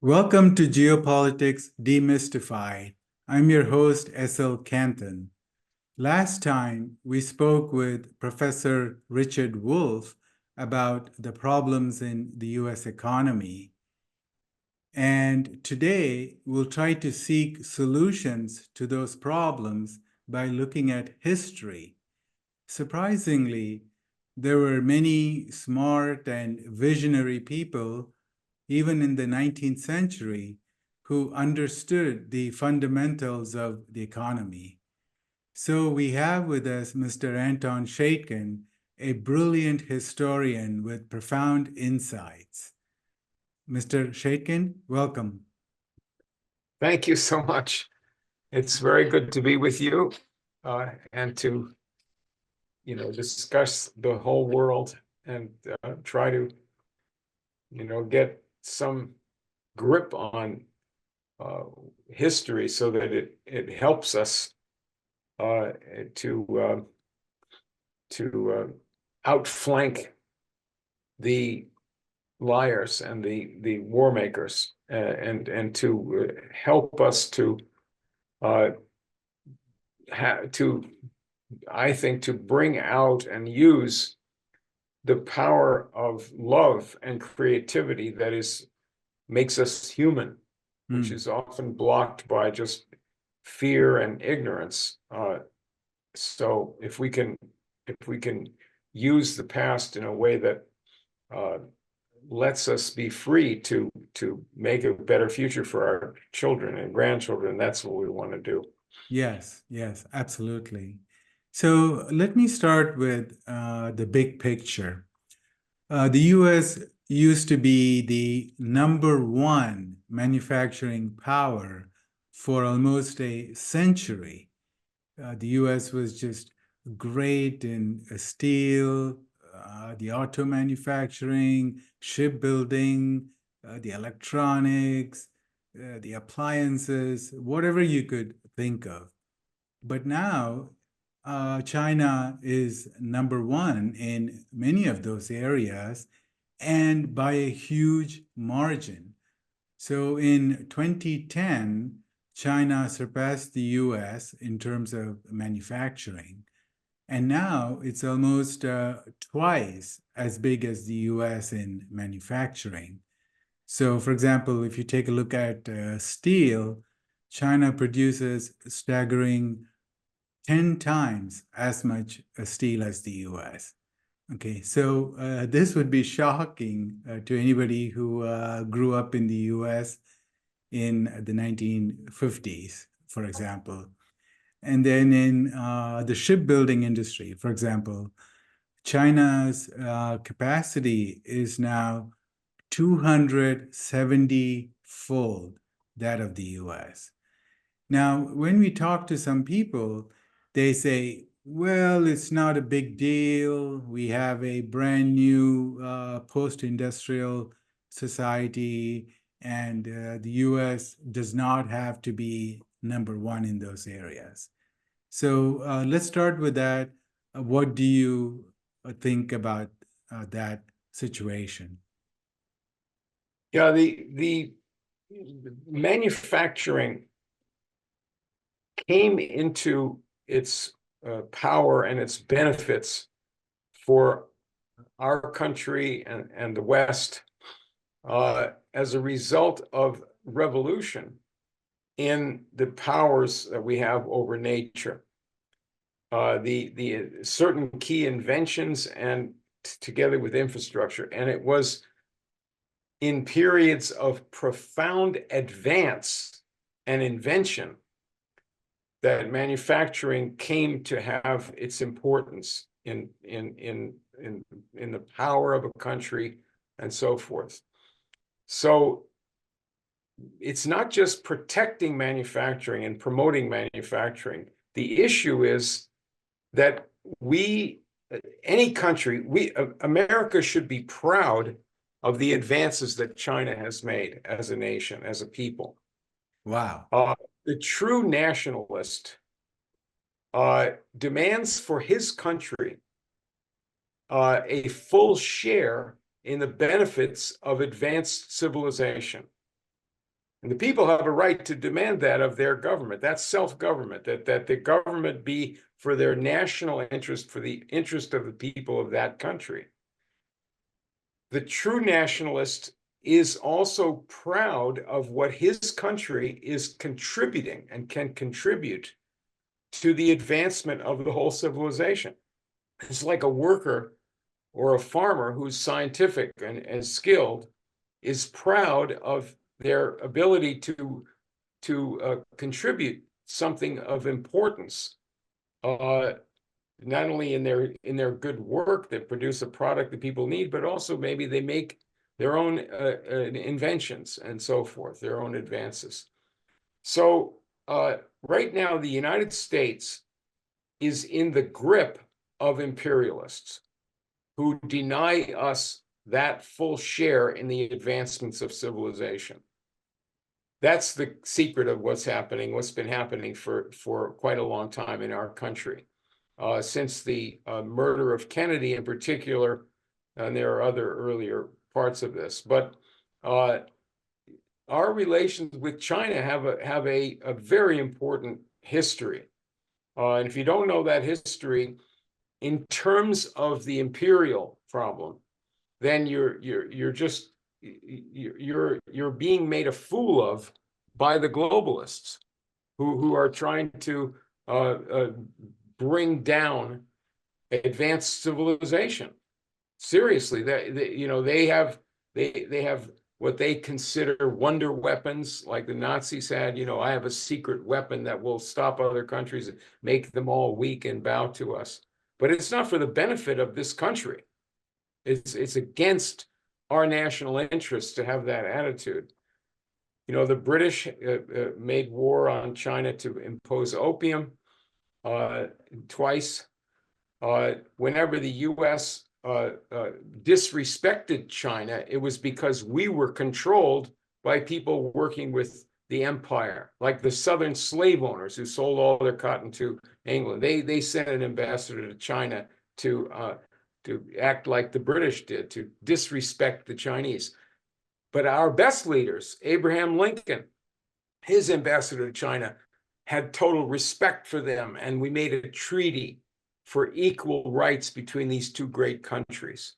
Welcome to Geopolitics Demystified. I'm your host, S.L. Canton. Last time, we spoke with Professor Richard Wolff about the problems in the US economy. And today, we'll try to seek solutions to those problems by looking at history. Surprisingly, there were many smart and visionary people even in the 19th century, who understood the fundamentals of the economy. So we have with us Mr. Anton Chaitkin, a brilliant historian with profound insights. Mr. Chaitkin, welcome. Thank you so much. It's very good to be with you and to, discuss the whole world and try to, get some grip on history so that it helps us to outflank the liars and the war makers and to help us to I think to bring out and use the power of love and creativity that makes us human, which is often blocked by just fear and ignorance. So if we can use the past in a way that lets us be free to make a better future for our children and grandchildren, that's what we want to do. Yes, absolutely. So let me start with the big picture. The US used to be the #1 manufacturing power for almost a century. The US was just great in steel, the auto manufacturing, shipbuilding, the electronics, the appliances, whatever you could think of. But now, China is #1 in many of those areas and by a huge margin. So in 2010, China surpassed the US in terms of manufacturing. And now it's almost twice as big as the US in manufacturing. So, for example, if you take a look at steel, China produces a staggering 10 times as much steel as the US. Okay, so this would be shocking to anybody who grew up in the US in the 1950s, for example. And then in the shipbuilding industry, for example, China's capacity is now 270-fold that of the US. Now, when we talk to some people, they say, well, it's not a big deal. We have a brand new post-industrial society, and the US does not have to be #1 in those areas. So let's start with that. What do you think about that situation? Yeah, the manufacturing came into its power and its benefits for our country and the West as a result of revolution in the powers that we have over nature. The certain key inventions and together with infrastructure. And it was in periods of profound advance and invention that manufacturing came to have its importance in the power of a country and so forth. So it's not just protecting manufacturing and promoting manufacturing. The issue is that any country, America should be proud of the advances that China has made as a nation, as a people. Wow. The true nationalist demands for his country a full share in the benefits of advanced civilization. And the people have a right to demand that of their government. That's self-government, that the government be for their national interest, for the interest of the people of that country. The true nationalist is also proud of what his country is contributing and can contribute to the advancement of the whole civilization. It's like a worker or a farmer who's scientific and skilled is proud of their ability to contribute something of importance, not only in their good work that produce a product that people need, but also maybe they make their own inventions and so forth, their own advances. So right now, the United States is in the grip of imperialists who deny us that full share in the advancements of civilization. That's the secret of what's happening, what's been happening for quite a long time in our country. Since the murder of Kennedy in particular, and there are other earlier parts of this, but our relations with China have a very important history. And if you don't know that history, in terms of the imperial problem, then you're being made a fool of by the globalists who are trying to bring down advanced civilization. Seriously, they have what they consider wonder weapons, like the Nazis had. I have a secret weapon that will stop other countries and make them all weak and bow to us. But it's not for the benefit of this country. It's against our national interests to have that attitude. The British made war on China to impose opium twice. Whenever the U.S. Disrespected China, it was because we were controlled by people working with the empire, like the Southern slave owners who sold all their cotton to England. They sent an ambassador to China to act like the British did, to disrespect the Chinese. But our best leaders, Abraham Lincoln, his ambassador to China, had total respect for them, and we made a treaty for equal rights between these two great countries.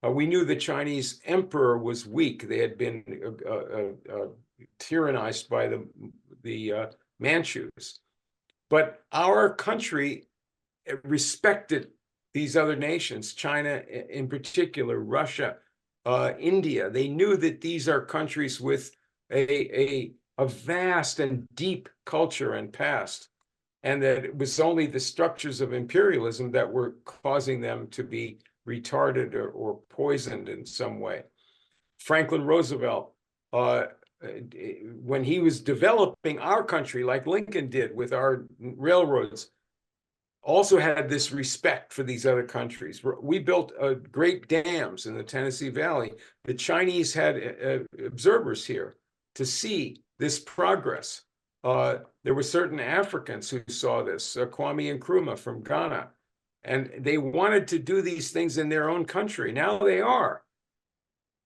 We knew the Chinese emperor was weak. They had been tyrannized by the Manchus. But our country respected these other nations, China in particular, Russia, India. They knew that these are countries with a vast and deep culture and past, and that it was only the structures of imperialism that were causing them to be retarded or poisoned in some way. Franklin Roosevelt, when he was developing our country, like Lincoln did with our railroads, also had this respect for these other countries. We built great dams in the Tennessee Valley. The Chinese had observers here to see this progress. There were certain Africans who saw this, Kwame Nkrumah from Ghana, and they wanted to do these things in their own country. Now they are.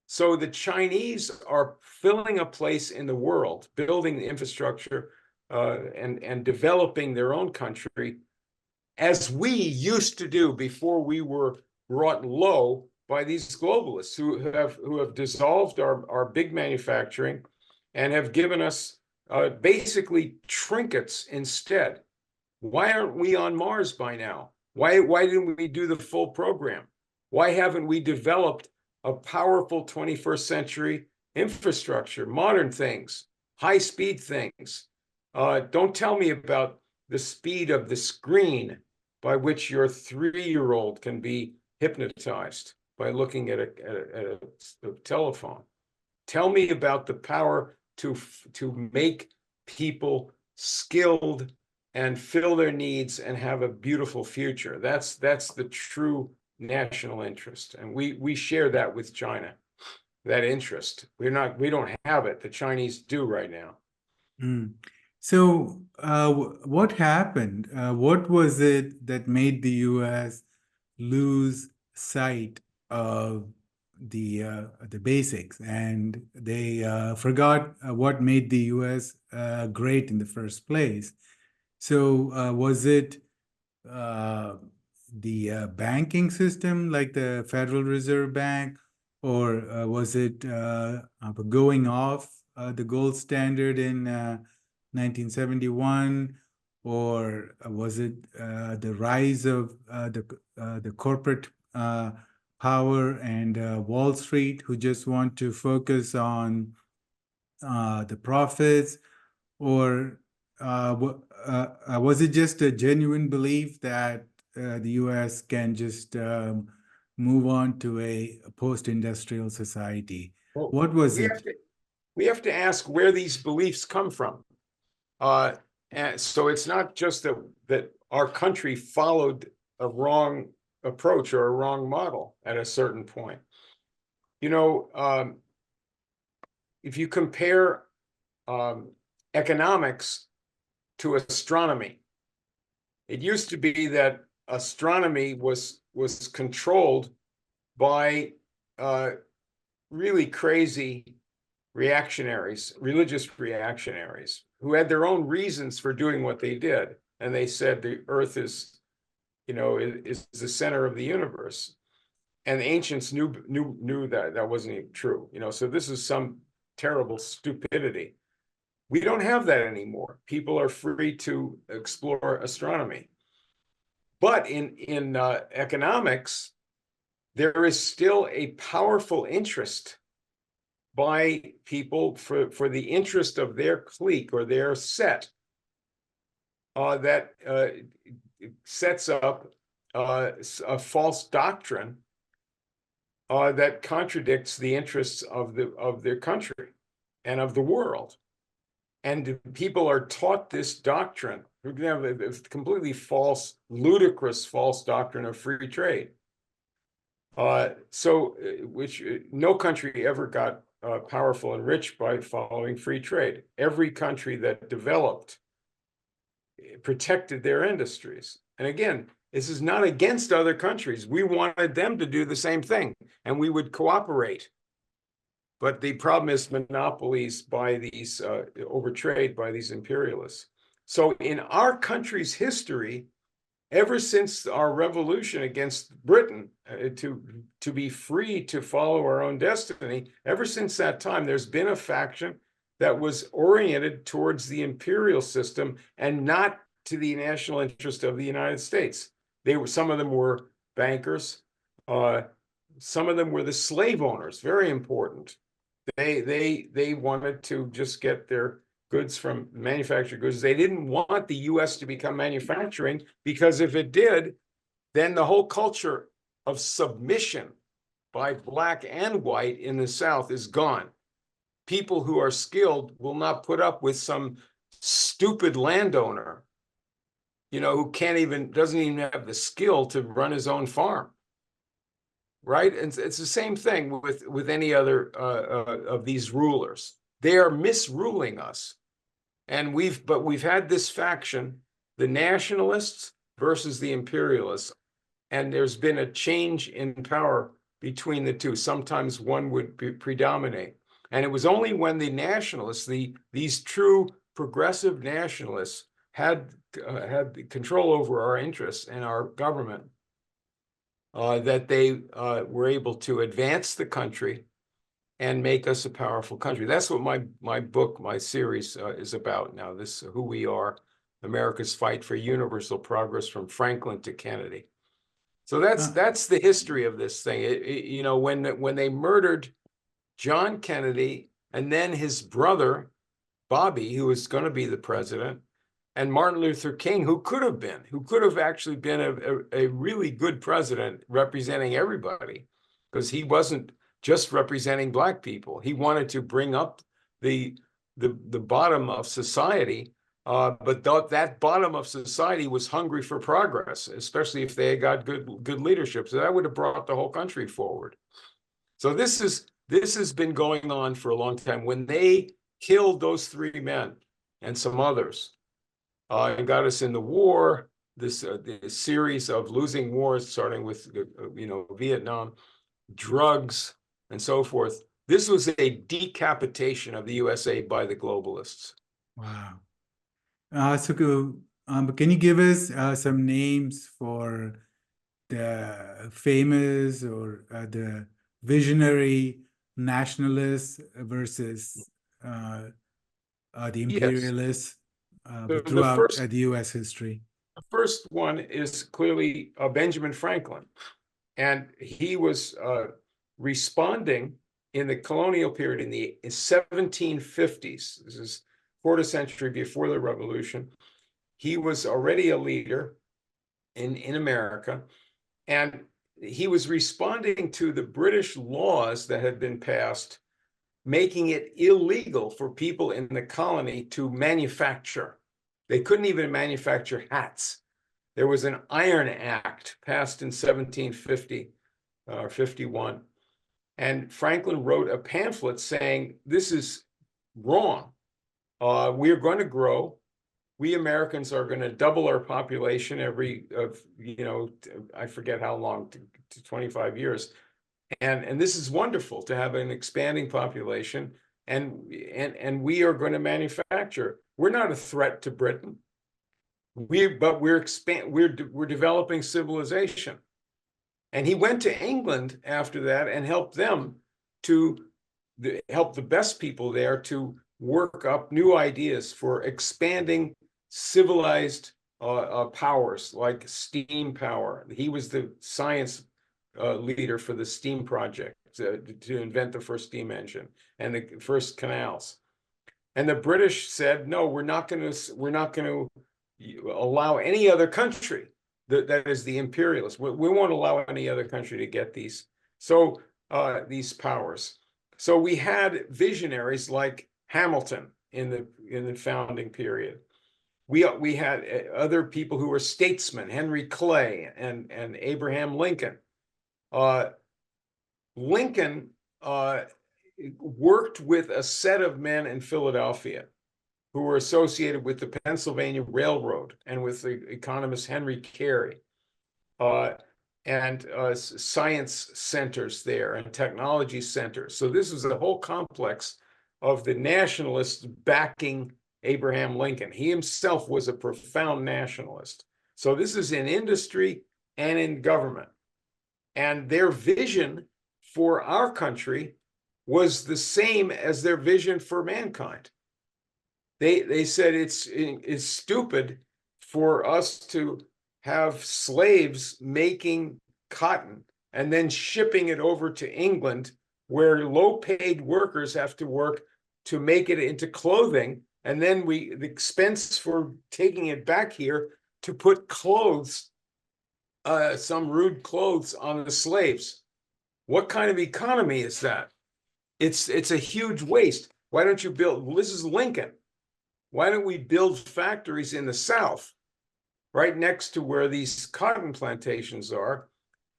So the Chinese are filling a place in the world, building the infrastructure and developing their own country, as we used to do before we were brought low by these globalists who have dissolved our big manufacturing and have given us basically trinkets instead. Why aren't we on Mars by now? Why didn't we do the full program? Why haven't we developed a powerful 21st century infrastructure, modern things, high-speed things? Don't tell me about the speed of the screen by which your 3-year-old can be hypnotized by looking at a telephone. Tell me about the power to make people skilled and fill their needs and have a beautiful future. That's the true national interest, and we share that with China. That interest, we don't have it. The Chinese do right now. Mm. So, what happened? What was it that made the U.S. lose sight of the basics, and they forgot what made the U.S. Great in the first place. So was it the banking system, like the Federal Reserve Bank, or was it going off the gold standard in 1971, or was it the rise of the corporate power and Wall Street, who just want to focus on the profits, or was it just a genuine belief that the U.S. can just move on to a post-industrial society? Well, What was we it? have to we have to ask where these beliefs come from. And so it's not just that our country followed a wrong approach or a wrong model at a certain point. You know, if you compare economics to astronomy, it used to be that astronomy was controlled by really crazy reactionaries, religious reactionaries, who had their own reasons for doing what they did. And they said the earth is, is the center of the universe. And the ancients knew that wasn't true. So this is some terrible stupidity. We don't have that anymore. People are free to explore astronomy. But in economics, there is still a powerful interest by people for the interest of their clique or their set that sets up a false doctrine that contradicts the interests of their country and of the world. And people are taught this doctrine. For example, a completely false, ludicrous false doctrine of free trade. Which no country ever got powerful and rich by following free trade. Every country that developed protected their industries. And again, this is not against other countries. We wanted them to do the same thing, and we would cooperate. But the problem is monopolies by these overtrade by these imperialists. So in our country's history, ever since our revolution against Britain to be free to follow our own destiny, ever since that time, there's been a faction that was oriented towards the imperial system and not to the national interest of the United States. Some of them were bankers. Some of them were the slave owners, very important. They wanted to just get their goods from manufactured goods. They didn't want the US to become manufacturing, because if it did, then the whole culture of submission by Black and white in the South is gone. People who are skilled will not put up with some stupid landowner, who doesn't even have the skill to run his own farm. Right? And it's the same thing with any other of these rulers. They are misruling us. And we've had this faction, the nationalists versus the imperialists. And there's been a change in power between the two. Sometimes one would predominate. And it was only when the nationalists, these true progressive nationalists, had control over our interests and our government, that they were able to advance the country and make us a powerful country. That's what my book, my series is about now, this Who We Are, America's Fight for Universal Progress from Franklin to Kennedy. So that's the history of this thing. When they murdered John Kennedy and then his brother, Bobby, who was going to be the president, and Martin Luther King, who could have actually been a really good president representing everybody, because he wasn't just representing Black people. He wanted to bring up the bottom of society, but that bottom of society was hungry for progress, especially if they had got good leadership. So that would have brought the whole country forward. So this has been going on for a long time. When they killed those three men and some others, and got us in the war, this series of losing wars, starting with Vietnam, drugs, and so forth. This was a decapitation of the USA by the globalists. Wow. Can you give us some names for the famous or the visionary nationalists versus the Yes. imperialists The throughout first the U.S. history? The first one is clearly Benjamin Franklin, and he was responding in the colonial period in the 1750s. This is quarter century before the Revolution. He was already a leader in America, and he was responding to the British laws that had been passed, making it illegal for people in the colony to manufacture. They couldn't even manufacture hats. There was an Iron Act passed in 1750 or 51. And Franklin wrote a pamphlet saying, this is wrong. We're going to grow. We Americans are going to double our population every, I forget how long, to 25 years. And this is wonderful to have an expanding population. And we are going to manufacture. We're not a threat to Britain. We're developing civilization. And he went to England after that and helped them to help the best people there to work up new ideas for expanding civilized powers like steam power. He was the science leader for the steam project to invent the first steam engine and the first canals. And the British said, no, we're not going to allow any other country, that is the imperialists. We won't allow any other country to get these. So these powers. So we had visionaries like Hamilton in the founding period. We had other people who were statesmen, Henry Clay and Abraham Lincoln. Lincoln worked with a set of men in Philadelphia who were associated with the Pennsylvania Railroad and with the economist Henry Carey, and science centers there and technology centers. So this was a whole complex of the nationalists backing Abraham Lincoln. He himself was a profound nationalist. So this is in industry and in government. And their vision for our country was the same as their vision for mankind. They said it's stupid for us to have slaves making cotton and then shipping it over to England, where low-paid workers have to work to make it into clothing, and then the expense for taking it back here to put clothes, some rude clothes on the slaves. What kind of economy is that? It's a huge waste. Why don't you build? Well, this is Lincoln. Why don't we build factories in the South, right next to where these cotton plantations are,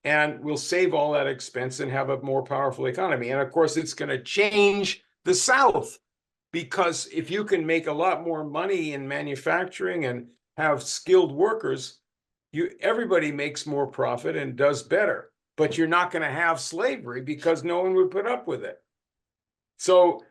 and we'll save all that expense and have a more powerful economy. And of course, it's going to change the South, because if you can make a lot more money in manufacturing and have skilled workers, everybody makes more profit and does better. But you're not going to have slavery because no one would put up with it. So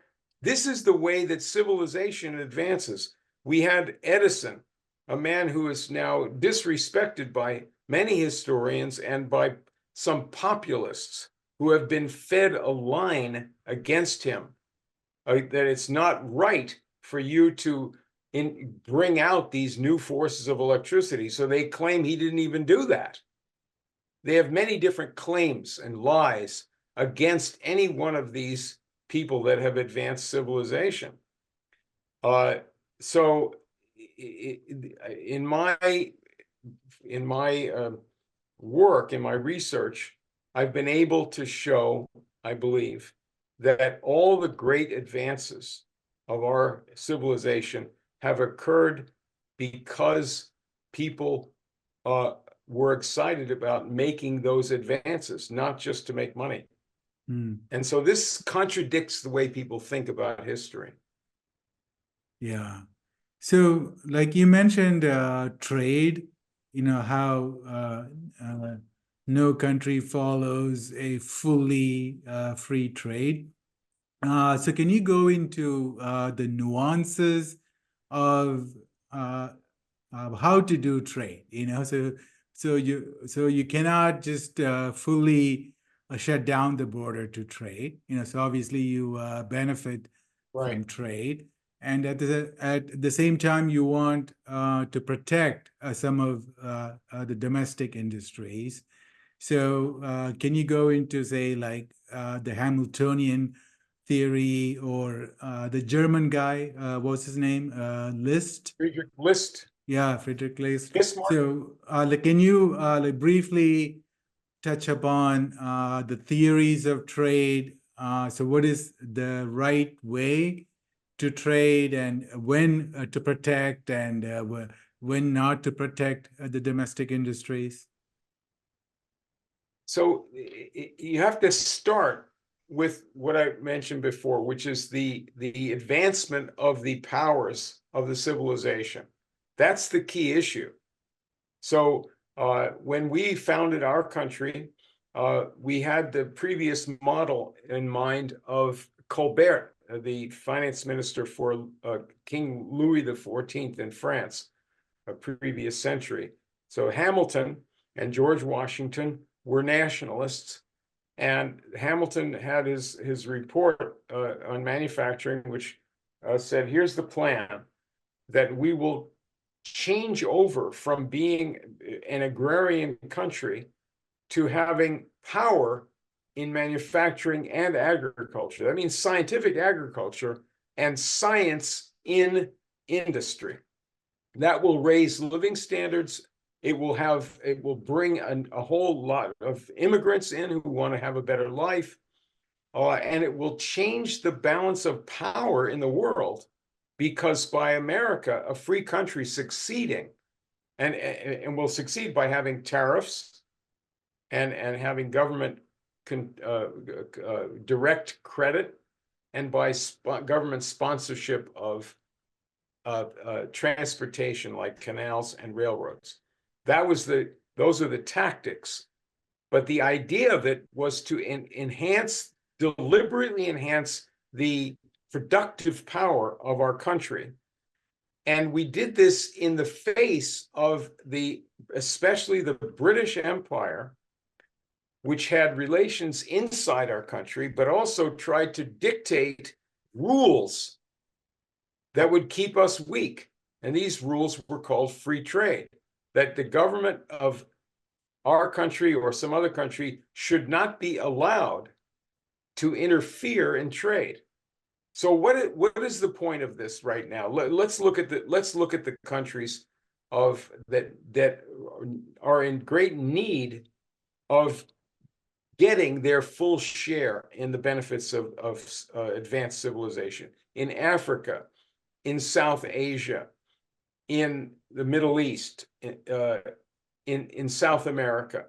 this is the way that civilization advances. We had Edison, a man who is now disrespected by many historians and by some populists who have been fed a line against him, that it's not right for you to bring out these new forces of electricity. So they claim he didn't even do that. They have many different claims and lies against any one of these people that have advanced civilization. So in my work, in my research, I've been able to show, I believe, that all the great advances of our civilization have occurred because people were excited about making those advances, not just to make money. And so this contradicts the way people think about history. Yeah. So, like you mentioned, trade, how no country follows a fully free trade. So can you go into the nuances of uh, how to do trade? So you cannot just fully shut down the border to trade. So obviously you benefit from Right. trade, and at the same time you want to protect some of the domestic industries. So, can you go into, say, like the Hamiltonian theory, or the German guy, what's his name? List? Friedrich List, Yeah, Friedrich List. Bismarck. So, can you like briefly touch upon the theories of trade? So, what is the right way to trade, and when to protect, and when not to protect the domestic industries? So you have to start with what I mentioned before, which is the advancement of the powers of the civilization. That's the key issue. So when we founded our country, we had the previous model in mind of Colbert, the finance minister for King Louis XIV in France, a previous century. So Hamilton and George Washington were nationalists, and Hamilton had his report on manufacturing, which said, here's the plan, that we will change over from being an agrarian country to having power in manufacturing and agriculture. That means scientific agriculture and science in industry. That will raise living standards. It will bring a whole lot of immigrants in who want to have a better life. And it will change the balance of power in the world, because by America, a free country, succeeding, and will succeed by having tariffs and having government direct credit, and by government sponsorship of transportation like canals and railroads. Those are the tactics. But the idea of it was to deliberately enhance the productive power of our country. And we did this in the face of especially the British Empire, which had relations inside our country, but also tried to dictate rules that would keep us weak. And these rules were called free trade, that the government of our country or some other country should not be allowed to interfere in trade. So what is the point of this right now? Let's look at the countries that are in great need of getting their full share in the benefits of advanced civilization. In Africa, in South Asia, in the Middle East, in South America.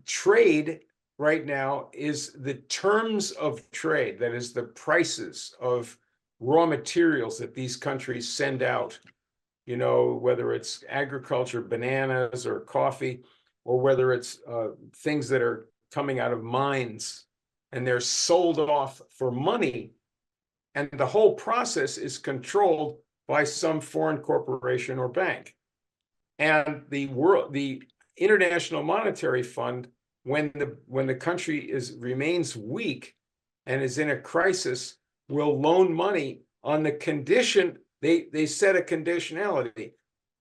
Trade right now is the terms of trade, that is the prices of raw materials that these countries send out, whether it's agriculture, bananas or coffee, or whether it's things that are coming out of mines, and they're sold off for money. And the whole process is controlled by some foreign corporation or bank. And the International Monetary Fund, when the country remains weak and is in a crisis, will loan money on the condition, they set a conditionality.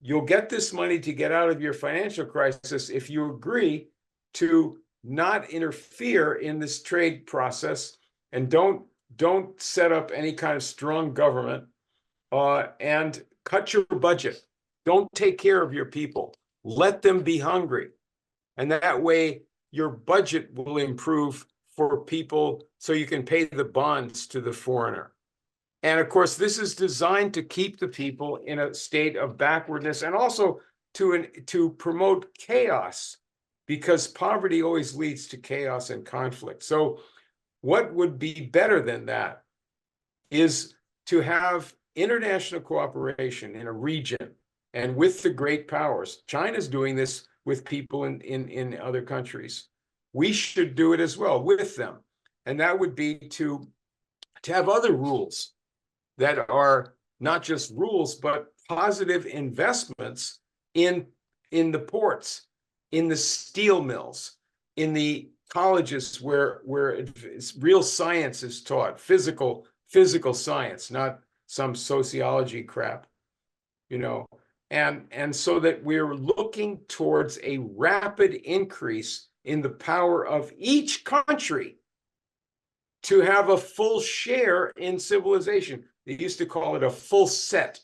You'll get this money to get out of your financial crisis if you agree to not interfere in this trade process, and don't set up any kind of strong government, and cut your budget. Don't take care of your people. Let them be hungry. And that way your budget will improve for people, so you can pay the bonds to the foreigner. And of course, this is designed to keep the people in a state of backwardness, and also to promote chaos, because poverty always leads to chaos and conflict. So what would be better than that is to have international cooperation in a region and with the great powers. China's doing this with people in other countries. We should do it as well with them. And that would be to have other rules that are not just rules, but positive investments in the ports, in the steel mills, in the colleges where real science is taught, physical science, not some sociology crap, you know, and so that we're looking towards a rapid increase in the power of each country to have a full share in civilization. They used to call it a full set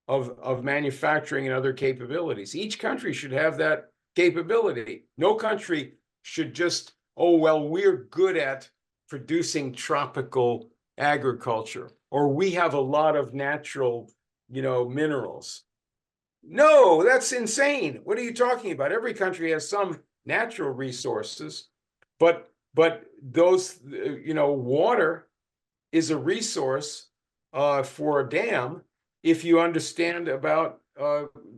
of manufacturing and other capabilities. Each country should have that capability. No country should just, oh, well, we're good at producing tropical agriculture, or we have a lot of natural, minerals. No, that's insane. What are you talking about? Every country has some natural resources, but those, water is a resource for a dam if you understand about,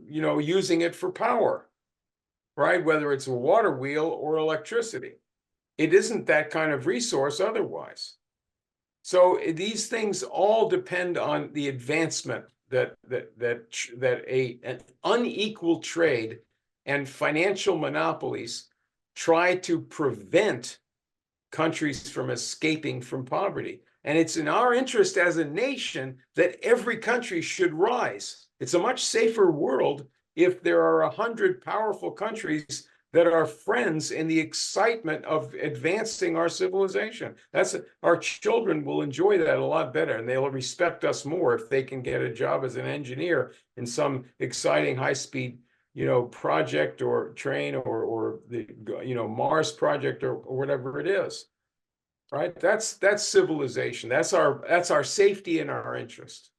using it for power, right? Whether it's a water wheel or electricity. It isn't that kind of resource otherwise. So these things all depend on the advancement that an unequal trade and financial monopolies try to prevent countries from escaping from poverty. And it's in our interest as a nation that every country should rise. It's a much safer world if there are 100 powerful countries that are friends in the excitement of advancing our civilization. Our children will enjoy that a lot better, and they'll respect us more if they can get a job as an engineer in some exciting high-speed, project or train or the, Mars project or whatever it is. Right? That's civilization. That's our safety and our interest.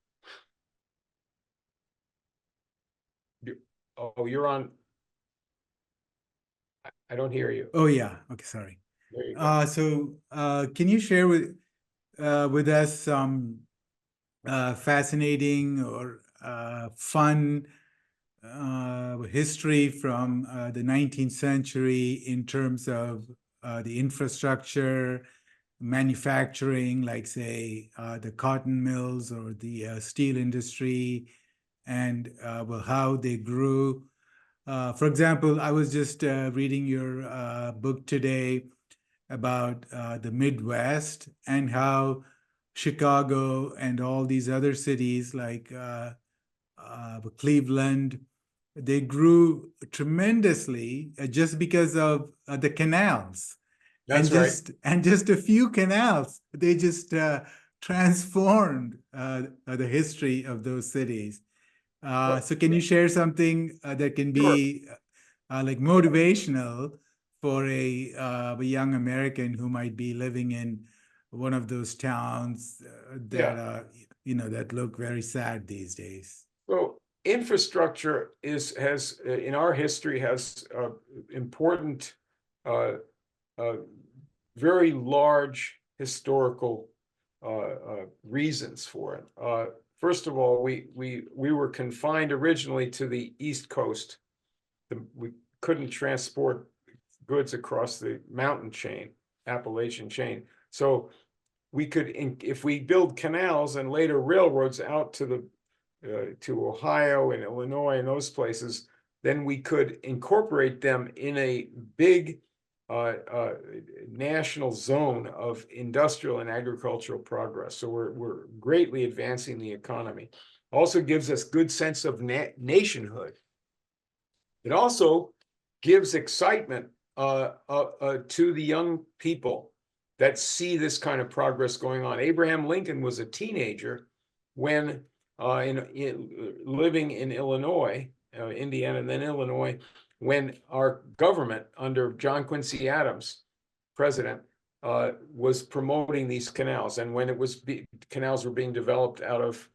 Oh, you're on. I don't hear you. Oh yeah. Okay, sorry. There you go. So can you share with us some fascinating or fun history from the 19th century in terms of the infrastructure, manufacturing, like say the cotton mills or the steel industry, and well, how they grew. For example, I was just reading your book today about the Midwest and how Chicago and all these other cities like Cleveland, they grew tremendously just because of the canals. That's right. And just a few canals, they just transformed the history of those cities. So can you share something that can Sure. be like motivational for a young American who might be living in one of those towns that that look very sad these days? So infrastructure has in our history has important, very large historical reasons for it. First of all, we were confined originally to the East Coast. We couldn't transport goods across the mountain chain, Appalachian chain. So we could, if we build canals and later railroads out to Ohio and Illinois and those places, then we could incorporate them in a big national zone of industrial and agricultural progress. So we're greatly advancing the economy. Also gives us good sense of nationhood. It also gives excitement to the young people that see this kind of progress going on. Abraham Lincoln was a teenager when living in Illinois, Indiana, and then Illinois, when our government under John Quincy Adams, president, was promoting these canals, and when canals were being developed out of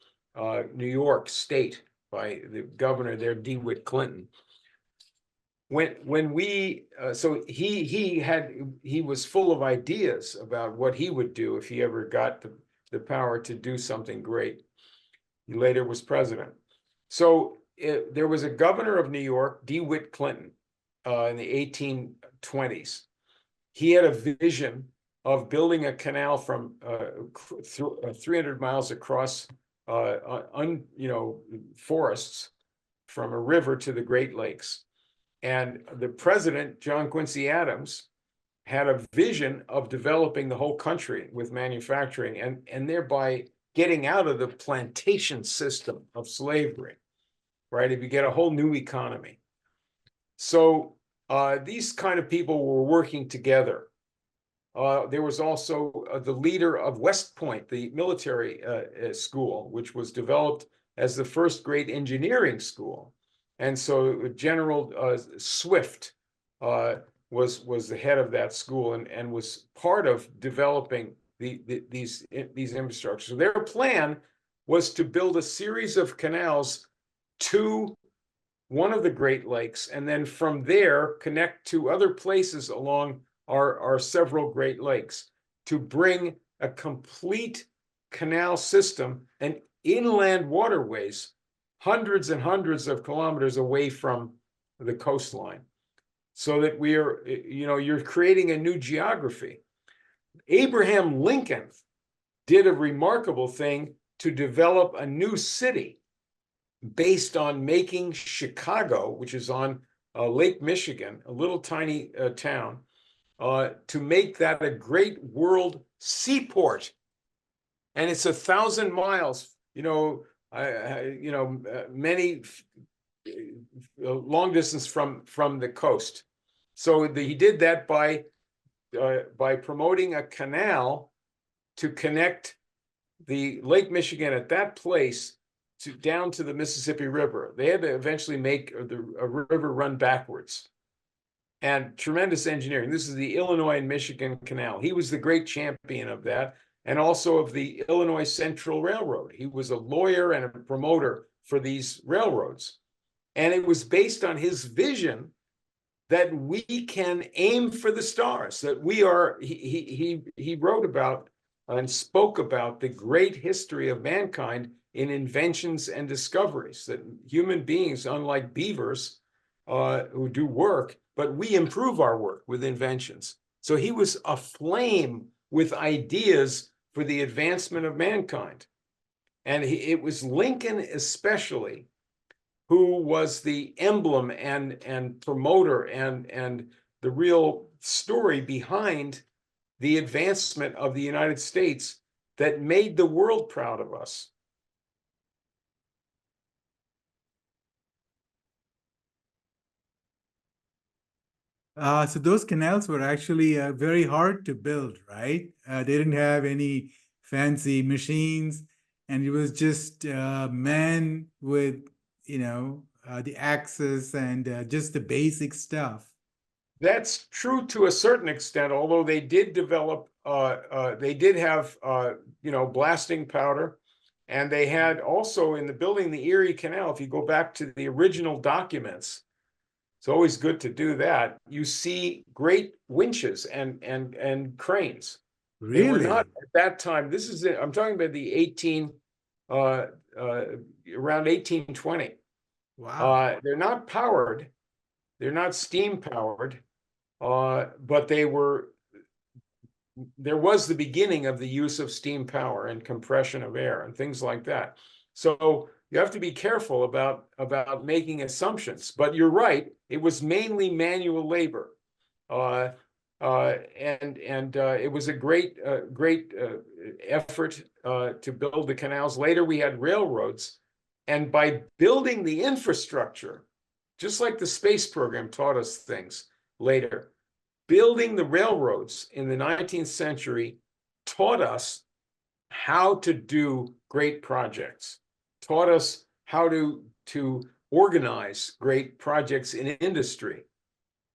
New York State by the governor there, DeWitt Clinton. So he was full of ideas about what he would do if he ever got the power to do something great. He later was president. So there was a governor of New York, DeWitt Clinton, in the 1820s. He had a vision of building a canal from 300 miles across forests from a river to the Great Lakes. And the president, John Quincy Adams, had a vision of developing the whole country with manufacturing and thereby getting out of the plantation system of slavery, right? If you get a whole new economy. So these kind of people were working together. There was also the leader of West Point, the military school, which was developed as the first great engineering school. And so General Swift was the head of that school and was part of developing these infrastructures. So their plan was to build a series of canals to one of the Great Lakes, and then from there connect to other places along our several Great Lakes to bring a complete canal system and inland waterways hundreds and hundreds of kilometers away from the coastline, so that we are, you're creating a new geography. Abraham Lincoln did a remarkable thing to develop a new city based on making Chicago, which is on Lake Michigan, a little tiny town, to make that a great world seaport. And it's 1,000 miles, many long distance from the coast. So he did that by promoting a canal to connect the Lake Michigan at that place down to the Mississippi River. They had to eventually make a river run backwards. And tremendous engineering. This is the Illinois and Michigan Canal. He was the great champion of that, and also of the Illinois Central Railroad. He was a lawyer and a promoter for these railroads. And it was based on his vision that we can aim for the stars, that we are, he wrote about and spoke about the great history of mankind in inventions and discoveries, that human beings, unlike beavers who do work, but we improve our work with inventions. So he was aflame with ideas for the advancement of mankind. And it was Lincoln especially who was the emblem and promoter and the real story behind the advancement of the United States that made the world proud of us. So those canals were actually very hard to build, right? They didn't have any fancy machines, and it was just men with, the axes and just the basic stuff. That's true to a certain extent, although they did develop, they did have, blasting powder. And they had also in the building the Erie Canal, if you go back to the original documents, it's always good to do that. You see great winches and cranes. Really? They were not at that time. This is it. I'm talking about the around 1820. Wow. They're not powered. They're not steam powered, but there was the beginning of the use of steam power and compression of air and things like that. So you have to be careful about making assumptions. But you're right; it was mainly manual labor, and it was a great effort to build the canals. Later, we had railroads, and by building the infrastructure, just like the space program taught us things later, building the railroads in the 19th century taught us how to do great projects, taught us how to organize great projects in industry,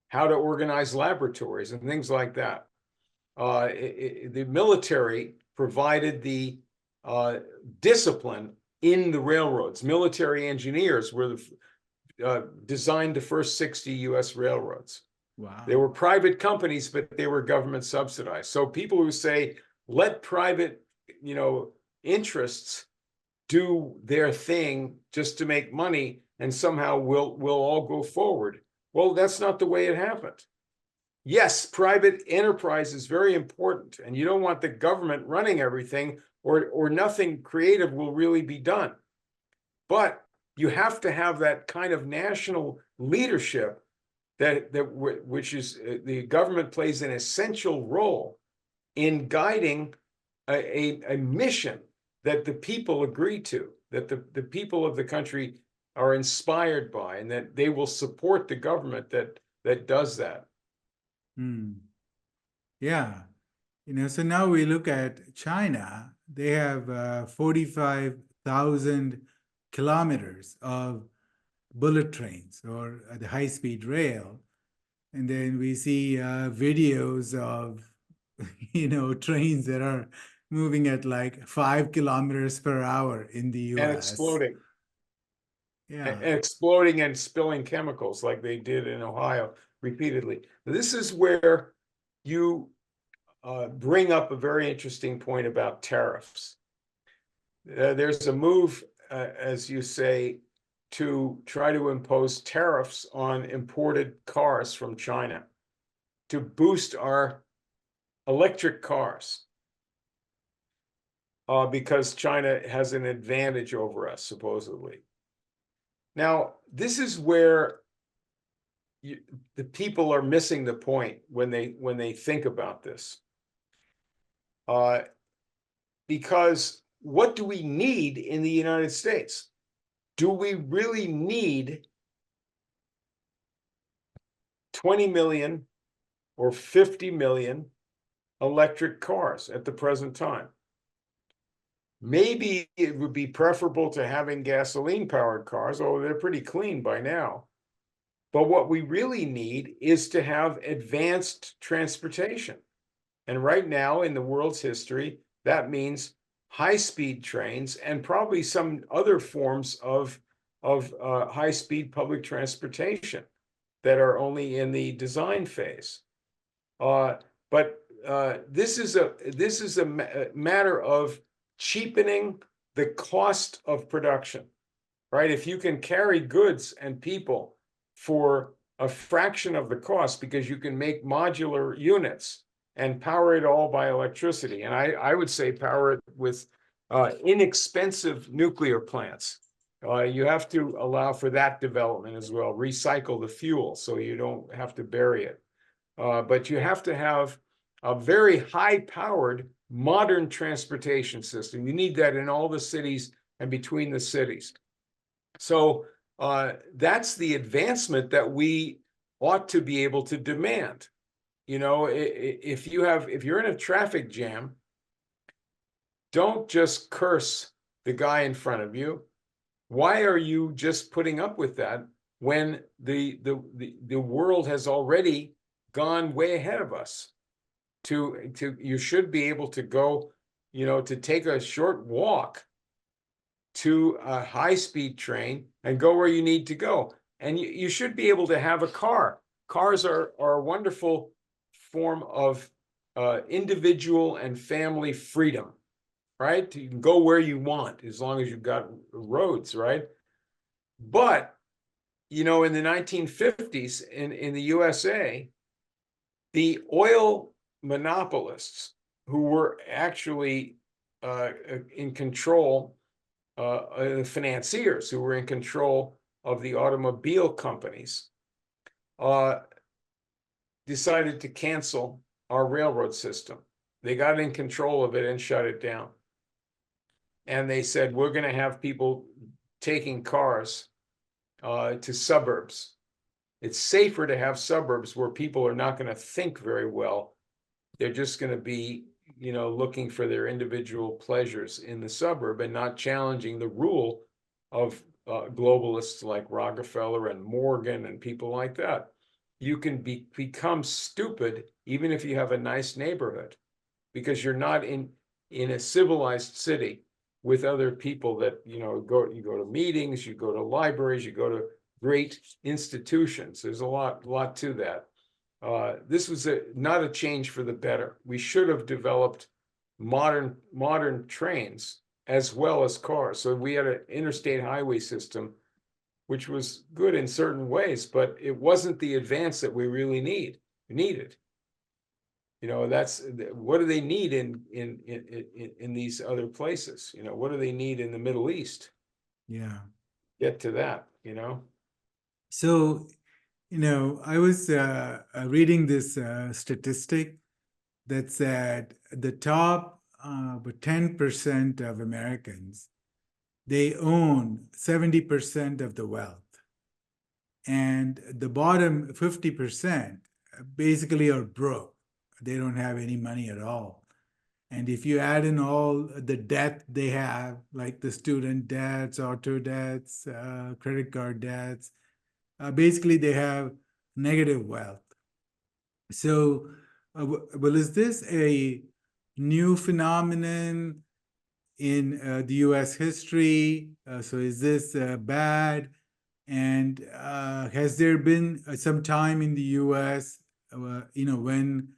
how to organize laboratories and things like that. The military provided the discipline in the railroads. Military engineers were designed the first 60 US railroads. Wow. They were private companies, but they were government subsidized. So people who say, let private, interests do their thing just to make money and somehow we'll all go forward, Well, that's not the way it happened. Yes, private enterprise is very important, and you don't want the government running everything, or nothing creative will really be done. But you have to have that kind of national leadership which is the government plays an essential role in guiding a mission that the people agree to, that the people of the country are inspired by, and that they will support the government that does that. Yeah. So now we look at China. They have 45,000 kilometers of bullet trains or the high-speed rail. And then we see videos of, trains that are moving at like 5 kilometers per hour in the And US. exploding. Yeah. Exploding and spilling chemicals like they did in Ohio repeatedly. This is where you bring up a very interesting point about tariffs. There's a move, as you say, to try to impose tariffs on imported cars from China to boost our electric cars, because China has an advantage over us, supposedly. Now, this is where the people are missing the point when they think about this. Because what do we need in the United States? Do we really need 20 million or 50 million electric cars at the present time? Maybe it would be preferable to having gasoline-powered cars, although they're pretty clean by now. But what we really need is to have advanced transportation. And right now in the world's history, that means high-speed trains and probably some other forms of high-speed public transportation that are only in the design phase. But this is a matter of cheapening the cost of production, right? If you can carry goods and people for a fraction of the cost because you can make modular units and power it all by electricity. And I would say power it with inexpensive nuclear plants. You have to allow for that development as well, recycle the fuel so you don't have to bury it. But you have to have a very high-powered modern transportation system. You need that in all the cities and between the cities. So that's the advancement that we ought to be able to demand. If you're in a traffic jam, don't just curse the guy in front of you. Why are you just putting up with that when the world has already gone way ahead of us? You should be able to go, to take a short walk to a high-speed train and go where you need to go. And you should be able to have a car. Cars are a wonderful form of individual and family freedom, right? You can go where you want as long as you've got roads, right? But, in the 1950s in the USA, the oil monopolists who were actually in control, the financiers who were in control of the automobile companies, decided to cancel our railroad system. They got in control of it and shut it down. And they said, we're going to have people taking cars to suburbs. It's safer to have suburbs where people are not going to think very well. They're just going to be, looking for their individual pleasures in the suburb and not challenging the rule of globalists like Rockefeller and Morgan and people like that. You can become stupid even if you have a nice neighborhood, because you're not in a civilized city with other people that you go to meetings, you go to libraries, you go to great institutions. There's a lot to that. This was not a change for the better. We should have developed modern trains as well as cars. So we had an interstate highway system which was good in certain ways, but it wasn't the advance that we really needed. You know, that's what do they need in these other places? You know, what do they need in the Middle East? Yeah. Get to that, you know. So, I was reading this statistic that said the top 10% of Americans, they own 70% of the wealth. And the bottom 50% basically are broke. They don't have any money at all. And if you add in all the debt they have, like the student debts, auto debts, credit card debts, basically they have negative wealth. So, well, is this a new phenomenon in the US history? So, is this bad? And has there been some time in the US, when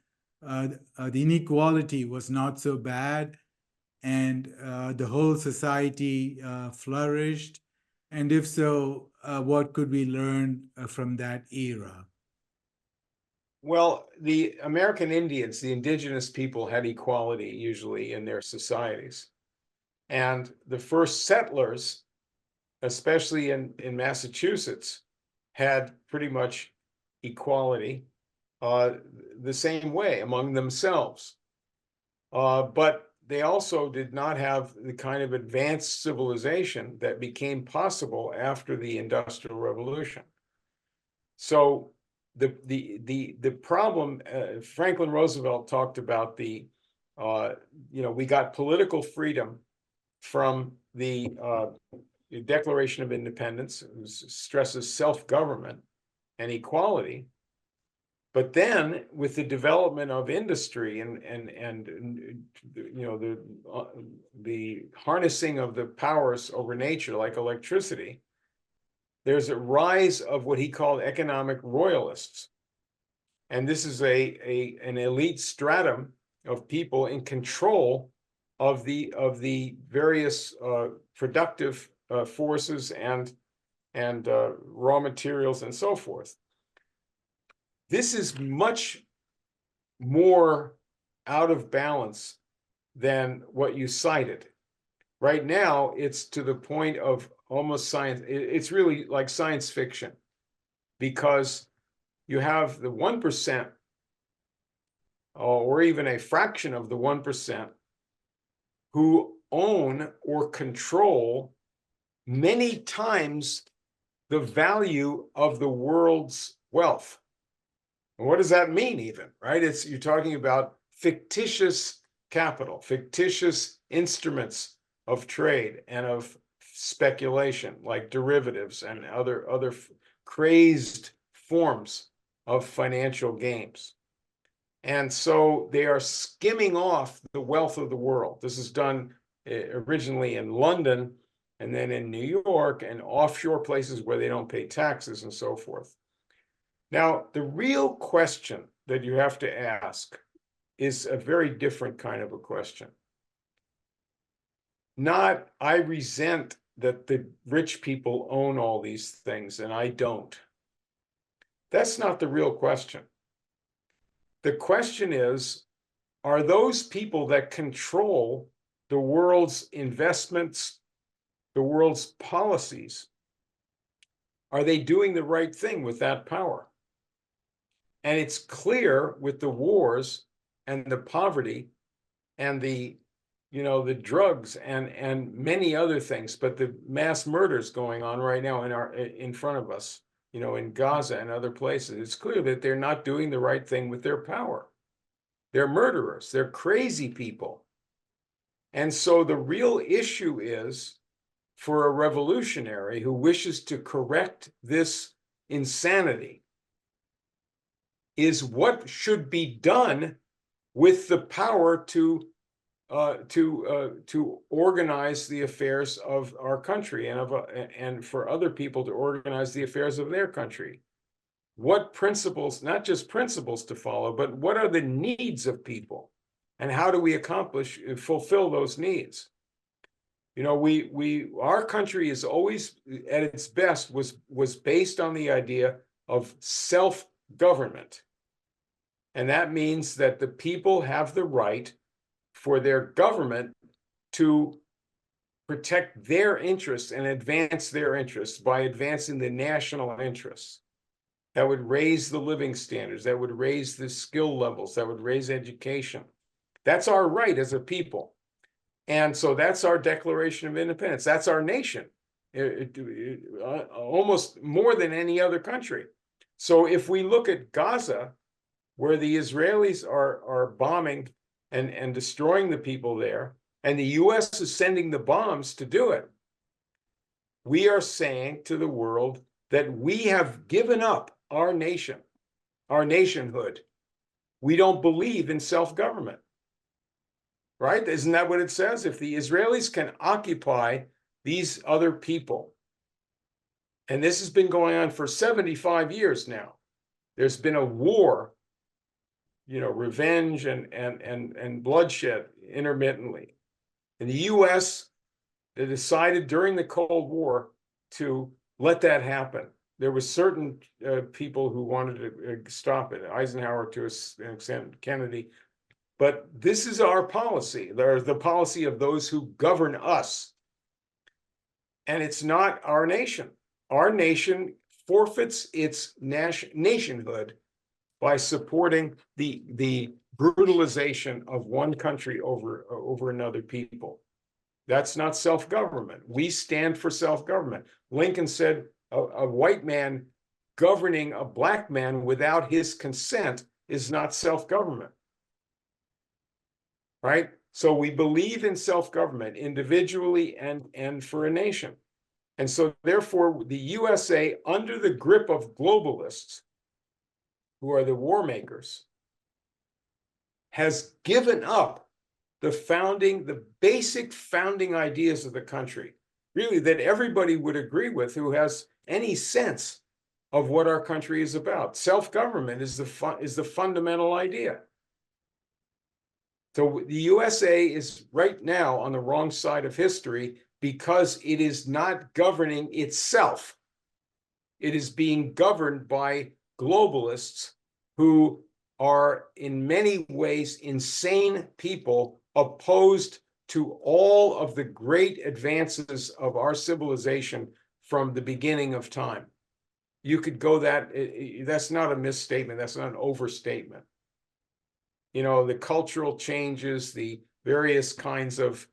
the inequality was not so bad and the whole society flourished? And if so, what could we learn from that era? Well, the American Indians, the indigenous people, had equality usually in their societies. And the first settlers, especially in Massachusetts, had pretty much equality the same way among themselves. But they also did not have the kind of advanced civilization that became possible after the Industrial Revolution. So the problem, Franklin Roosevelt talked about we got political freedom from the Declaration of Independence, it stresses self-government and equality. But then with the development of industry and the harnessing of the powers over nature, like electricity, there's a rise of what he called economic royalists. And this is an elite stratum of people in control of the various productive forces and raw materials and so forth. This is much more out of balance than what you cited. Right now, it's to the point of almost science. It's really like science fiction, because you have the 1%, or even a fraction of the 1%, who own or control many times the value of the world's wealth. And what does that mean even, right? You're talking about fictitious capital, fictitious instruments of trade and of speculation, like derivatives and other crazed forms of financial games. And so they are skimming off the wealth of the world. This is done originally in London and then in New York and offshore places where they don't pay taxes and so forth. Now, the real question that you have to ask is a very different kind of a question. Not, I resent that the rich people own all these things and I don't. That's not the real question. The question is, are those people that control the world's investments, the world's policies, are they doing the right thing with that power? And it's clear with the wars and the poverty and the drugs and many other things, but the mass murders going on right now in front of us, in Gaza and other places, it's clear that they're not doing the right thing with their power. They're murderers, they're crazy people. And so the real issue is, for a revolutionary who wishes to correct this insanity, is what should be done with the power to organize the affairs of our country and for other people to organize the affairs of their country. What principles, not just principles to follow, but what are the needs of people, and how do we fulfill those needs? Our country is always at its best was based on the idea of self-government. And that means that the people have the right for their government to protect their interests and advance their interests by advancing the national interests. That would raise the living standards, that would raise the skill levels, that would raise education. That's our right as a people. And so that's our Declaration of Independence. That's our nation, almost more than any other country. So if we look at Gaza, where the Israelis are bombing and destroying the people there, and the US is sending the bombs to do it, we are saying to the world that we have given up our nation, our nationhood. We don't believe in self-government. Right? Isn't that what it says? If the Israelis can occupy these other people, and this has been going on for 75 years now, there's been a war, revenge and bloodshed intermittently. And the US decided during the Cold War to let that happen. There were certain people who wanted to stop it, Eisenhower to an extent, Kennedy. But this is our policy. There's the policy of those who govern us. And it's not our nation. Our nation forfeits its nationhood by supporting the brutalization of one country over another people. That's not self-government. We stand for self-government. Lincoln said a white man governing a black man without his consent is not self-government. Right? So we believe in self-government individually and for a nation. And so therefore, the USA, under the grip of globalists, who are the war makers, has given up the basic founding ideas of the country, really, that everybody would agree with who has any sense of what our country is about. Self-government is the fundamental idea. So the USA is right now on the wrong side of history because it is not governing itself. It is being governed by globalists who are in many ways insane people opposed to all of the great advances of our civilization from the beginning of time. You could go that's not a misstatement, that's not an overstatement. The cultural changes, the various kinds of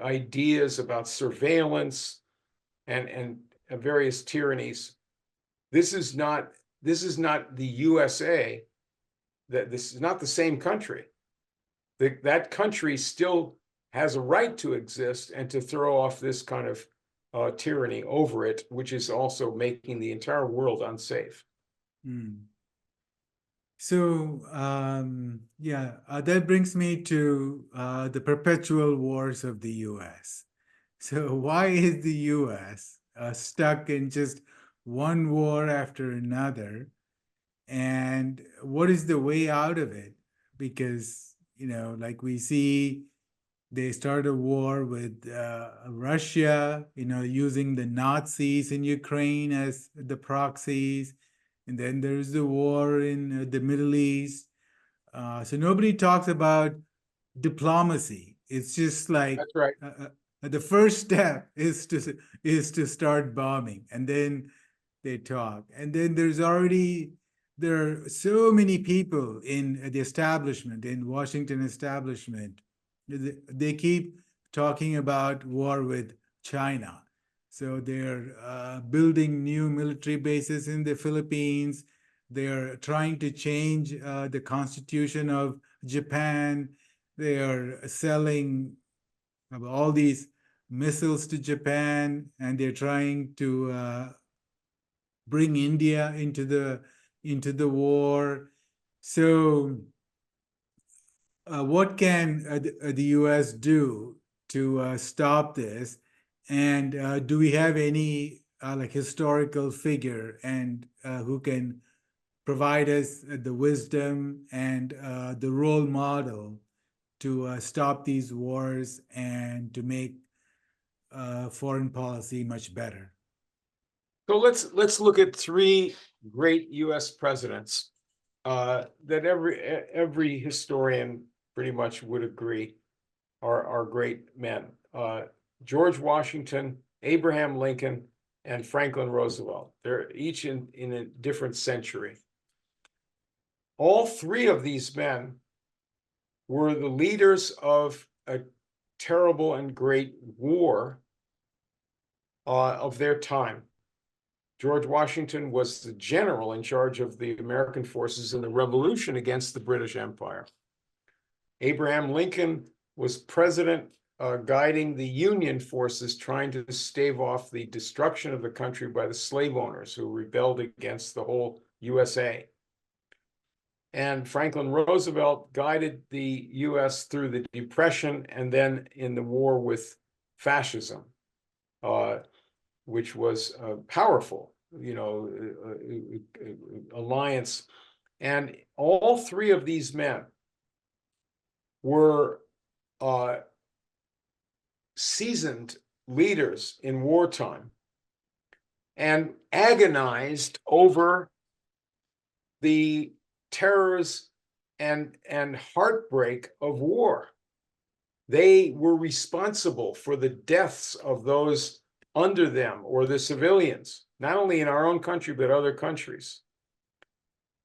ideas about surveillance and various tyrannies. This is not the USA. This is not the same country. That country still has a right to exist and to throw off this kind of tyranny over it, which is also making the entire world unsafe. Mm. So, that brings me to the perpetual wars of the US. So why is the US stuck in just one war after another? And what is the way out of it? Because, like we see, they start a war with Russia, using the Nazis in Ukraine as the proxies. And then there's the war in the Middle East. So nobody talks about diplomacy. It's just like That's right. The first step is to start bombing, and then they talk. And then there are so many people in the establishment, in Washington establishment. They keep talking about war with China. So they're building new military bases in the Philippines. They're trying to change the constitution of Japan. They are selling all these missiles to Japan, and they're trying to bring India into the war. So, what can the U.S. do to stop this? And do we have any like historical figure and who can provide us the wisdom and the role model to stop these wars and to make foreign policy much better. So let's look at three great U.S. presidents that every historian pretty much would agree are great men. George Washington, Abraham Lincoln, and Franklin Roosevelt. They're each in a different century. All three of these men were the leaders of a terrible and great war of their time. George Washington was the general in charge of the American forces in the revolution against the British Empire. Abraham Lincoln was president guiding the Union forces trying to stave off the destruction of the country by the slave owners who rebelled against the whole USA. And Franklin Roosevelt guided the US through the Depression and then in the war with fascism, which was powerful, alliance. And all three of these men were seasoned leaders in wartime and agonized over the terrors and heartbreak of war. They were responsible for the deaths of those under them or the civilians, not only in our own country, but other countries.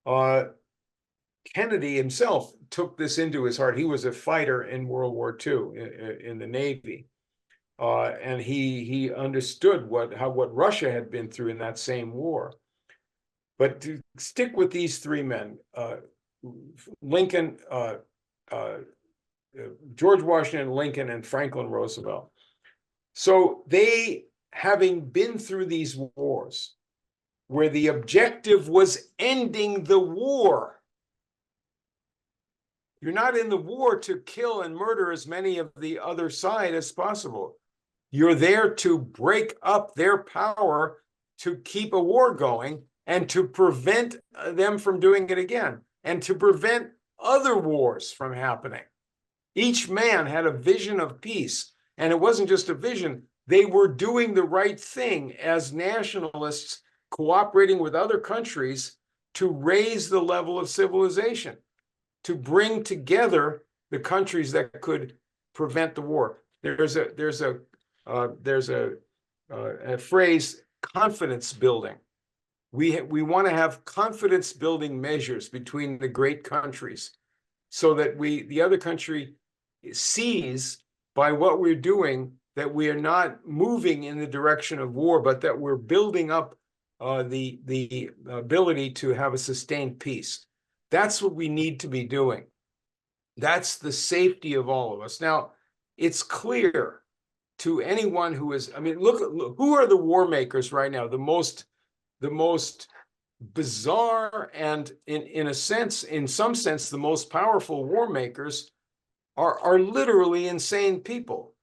Kennedy himself took this into his heart. He was a fighter in World War II in the Navy. And he understood what Russia had been through in that same war. But to stick with these three men, Lincoln, George Washington, Lincoln, and Franklin Roosevelt. So they, having been through these wars, where the objective was ending the war. You're not in the war to kill and murder as many of the other side as possible. You're there to break up their power, to keep a war going, and to prevent them from doing it again, and to prevent other wars from happening. Each man had a vision of peace, and it wasn't just a vision. They were doing the right thing as nationalists, cooperating with other countries to raise the level of civilization, to bring together the countries that could prevent the war. There's a phrase, confidence building. We want to have confidence building measures between the great countries so that the other country sees by what we're doing that we are not moving in the direction of war, but that we're building up the ability to have a sustained peace. That's what we need to be doing. That's the safety of all of us. Now, it's clear to anyone who is, look, who are the war makers right now? The most bizarre and in some sense, the most powerful war makers are literally insane people.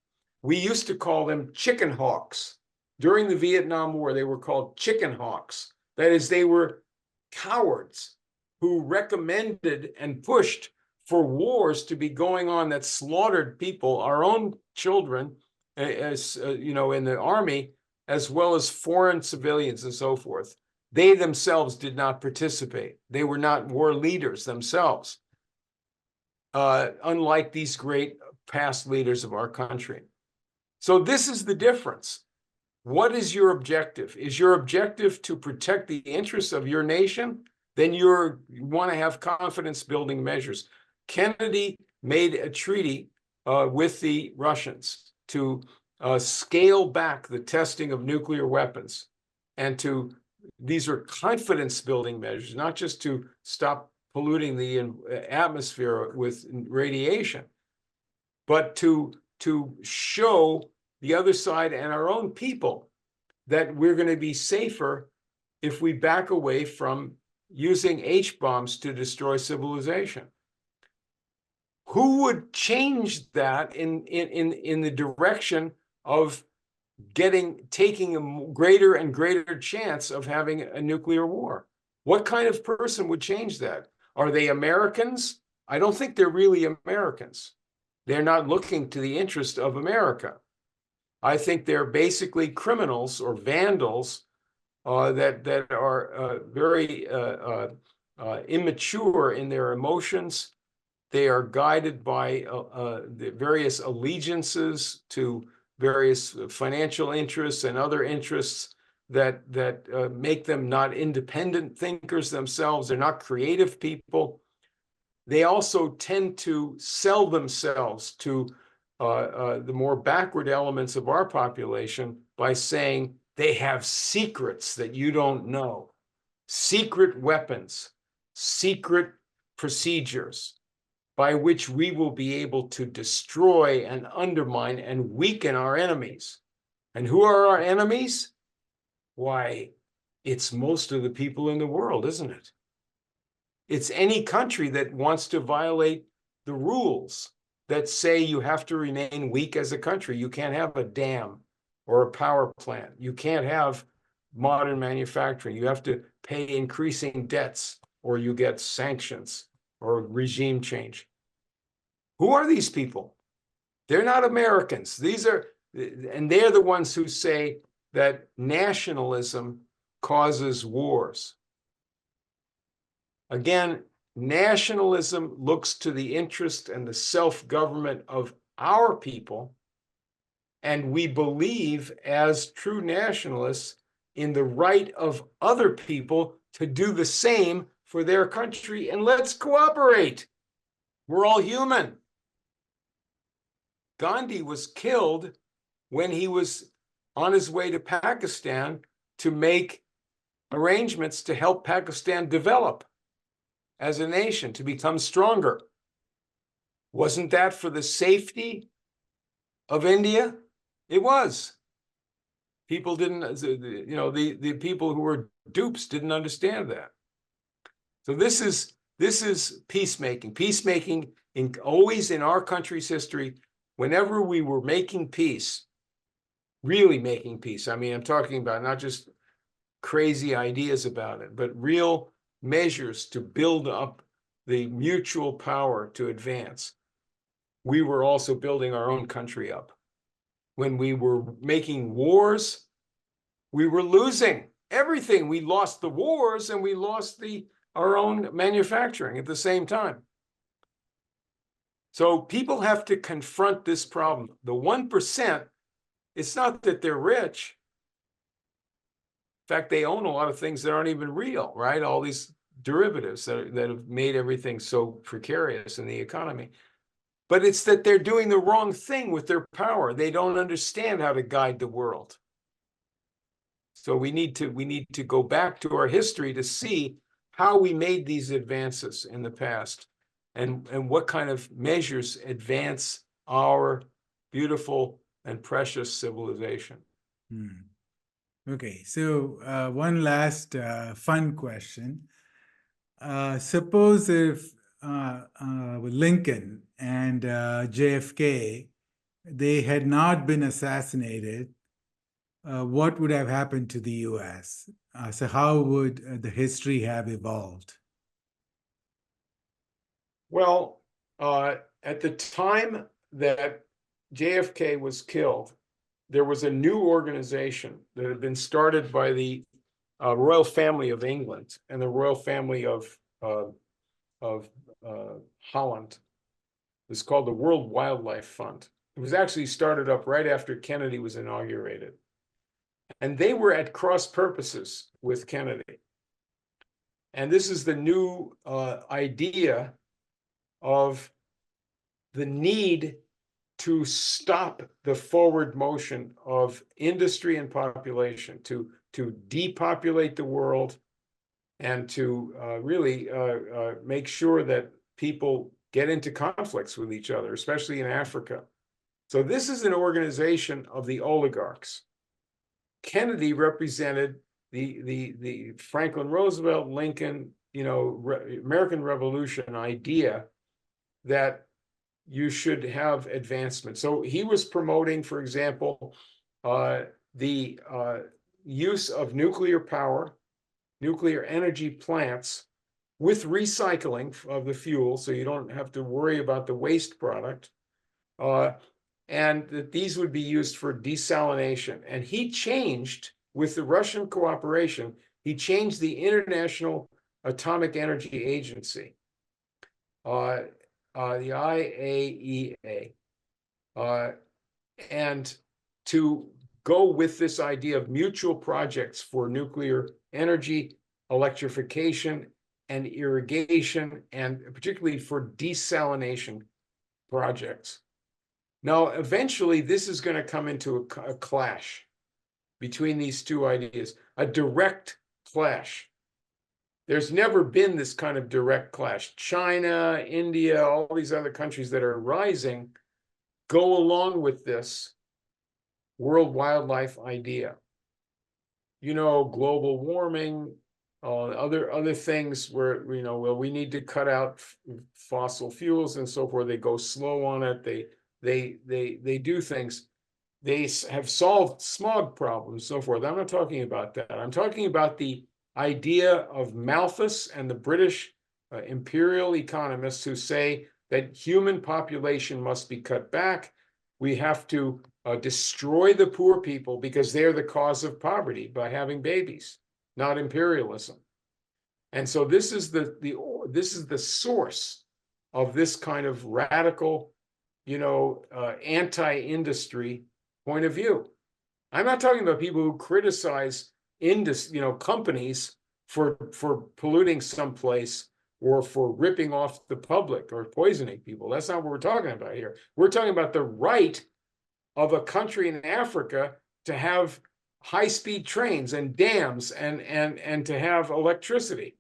We used to call them chicken hawks. During the Vietnam War, they were called chicken hawks. That is, they were cowards who recommended and pushed for wars to be going on that slaughtered people, our own children, as in the army, as well as foreign civilians and so forth. They themselves did not participate. They were not war leaders themselves, unlike these great past leaders of our country. So this is the difference. What is your objective? Is your objective to protect the interests of your nation? Then you want to have confidence building measures. Kennedy made a treaty with the Russians to scale back the testing of nuclear weapons, and these are confidence building measures, not just to stop polluting the atmosphere with radiation, but to show the other side and our own people that we're going to be safer if we back away from using H-bombs to destroy civilization. Who would change that in the direction of taking a greater and greater chance of having a nuclear war? What kind of person would change that? Are they Americans? I don't think they're really Americans. They're not looking to the interest of America. I think they're basically criminals or vandals that are very immature in their emotions. They are guided by the various allegiances to various financial interests and other interests that make them not independent thinkers themselves. They're not creative people. They also tend to sell themselves to the more backward elements of our population by saying they have secrets that you don't know, secret weapons, secret procedures by which we will be able to destroy and undermine and weaken our enemies. And who are our enemies? Why, it's most of the people in the world, isn't it? It's any country that wants to violate the rules that say you have to remain weak as a country. You can't have a dam or a power plant. You can't have modern manufacturing. You have to pay increasing debts or you get sanctions or regime change. Who are these people? They're not Americans. And they're the ones who say that nationalism causes wars. Again, nationalism looks to the interest and the self-government of our people, and we believe as true nationalists in the right of other people to do the same for their country, and let's cooperate. We're all human. Gandhi was killed when he was on his way to Pakistan to make arrangements to help Pakistan develop as a nation, to become stronger. Wasn't that for the safety of India? It was. People didn't, you know, the people who were dupes didn't understand that. So this is peacemaking. Peacemaking always in our country's history, whenever we were making peace, really making peace. I mean, I'm talking about not just crazy ideas about it, but real measures to build up the mutual power to advance. We were also building our own country up. When we were making wars, we were losing everything. We lost the wars and we lost our own manufacturing at the same time. So people have to confront this problem. The 1%, it's not that they're rich. In fact, they own a lot of things that aren't even real, right? All these derivatives that have made everything so precarious in the economy. But it's that they're doing the wrong thing with their power. They don't understand how to guide the world. So we need to go back to our history to see how we made these advances in the past and what kind of measures advance our beautiful and precious civilization. Okay, so one last fun question. Suppose if Lincoln and JFK, they had not been assassinated, what would have happened to the US? So how would the history have evolved? Well, at the time that JFK was killed, there was a new organization that had been started by the royal family of England and the royal family of Holland. It's called the World Wildlife Fund. It was actually started up right after Kennedy was inaugurated. And they were at cross purposes with Kennedy. And this is the new idea of the need to stop the forward motion of industry and population, to depopulate the world and to really make sure that people get into conflicts with each other, especially in Africa. So this is an organization of the oligarchs. Kennedy represented the Franklin Roosevelt, Lincoln, American Revolution idea that you should have advancement. So he was promoting, for example, the use of nuclear power, nuclear energy plants with recycling of the fuel, so you don't have to worry about the waste product, and that these would be used for desalination. And he changed, with the Russian cooperation, he changed the International Atomic Energy Agency, the IAEA, and to go with this idea of mutual projects for nuclear energy, electrification, and irrigation, and particularly for desalination projects. Now, eventually, this is going to come into a clash between these two ideas, a direct clash. There's never been this kind of direct clash. China, India, all these other countries that are rising go along with this world wildlife idea. You know, global warming, other things where, you know, well, we need to cut out fossil fuels and so forth. They go slow on it. They do things. They have solved smog problems, so forth. I'm not talking about that. I'm talking about the idea of Malthus and the British imperial economists who say that human population must be cut back. We have to destroy the poor people because they're the cause of poverty by having babies, not imperialism. And so this is the source of this kind of radical, you know, anti-industry point of view. I'm not talking about people who criticize companies for polluting someplace or for ripping off the public or poisoning people. That's not what we're talking about here. We're talking about the right of a country in Africa to have high-speed trains and dams and to have electricity.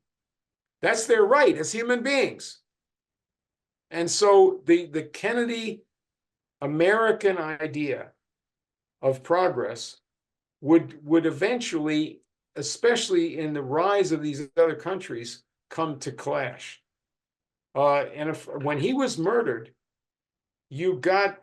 That's their right as human beings. And so the Kennedy American idea of progress would eventually, especially in the rise of these other countries, come to clash. And when he was murdered, you got